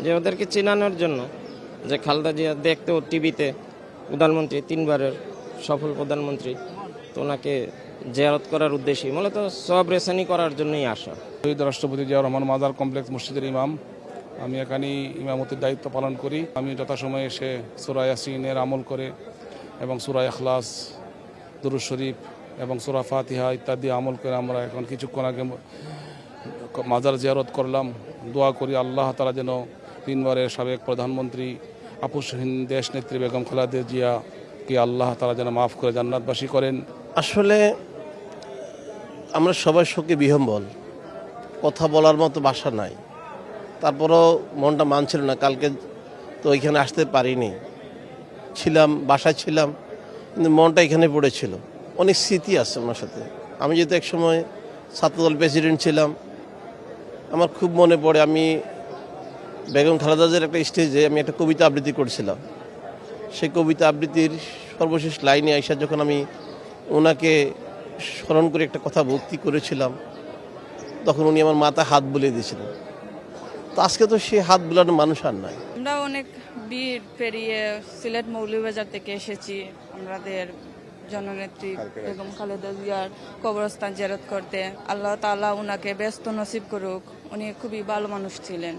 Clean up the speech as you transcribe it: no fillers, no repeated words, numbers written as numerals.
যে ওদেরকে চেনানোর জন্য, যে খালেদা জিয়া দেখতেও টিভিতে প্রধানমন্ত্রী, 3বারের সফল প্রধানমন্ত্রী, তো ওনাকে জিয়ারত করার উদ্দেশ্যে মূলত সব রেসানি করার জন্যই আসা। শহীদ রাষ্ট্রপতি জিয়াউর রহমান মাজার কমপ্লেক্স মসজিদের ইমাম। আমি এখানে ইমামতির দায়িত্ব পালন করি। আমি যথাসময়ে এসে সূরা ইয়াসিনের আমল করে এবং সূরা ইখলাস, দুরূদ শরীফ এবং সূরা ফাতিহা ইত্যাদি আমল করে আমরা এখন কিছুক্ষণ আগে মাজার জিয়ারত করলাম। দোয়া করি আল্লাহ তাআলা যেন 3বারের সাবেক প্রধানমন্ত্রী আপুসহীন দেশ নেত্রী বেগম খালেদা জিয়াকে আল্লাহ তাআলা যেন মাফ করে জান্নাতবাসী করেন। আসলে আমরা সবাই শোকে বিহ্বল, কথা বলার মতো ভাষা নাই। তারপরও মনটা মানছিল না। কালকে তো এখানে আসতে পারিনি, ছিলাম বাসায় ছিলাম, কিন্তু মনটা এখানে পড়েছিল। অনেক স্মৃতি আছে ওনার সাথে। আমি যেহেতু একসময় ছাত্রদল প্রেসিডেন্ট ছিলাম, আমার খুব মনে পড়ে আমি বেগম খালেদা জিয়ার একটা স্টেজে আমি একটা কবিতা আবৃত্তি করছিলাম। সেই কবিতা আবৃত্তির সর্বশেষ লাইনে আইসা যখন আমি ওনাকে স্মরণ করে একটা কথা ভক্তি করেছিলাম, তখন উনি আমার মাথায় হাত বুলিয়ে দিয়েছিলেন। তো আজকে তো সে হাত বুলানোর মানুষ আর নাই। আমরা অনেক ভিড় পেরিয়ে সিলেট মৌলভীবাজার থেকে এসেছি আমাদের জননেত্রী বেগম খালেদা জিয়ার কবরস্থান জিয়ারত করতে। আল্লাহ তাআলা উনাকে ব্যস্ত নসিব করুক। উনি খুবই ভালো মানুষ ছিলেন।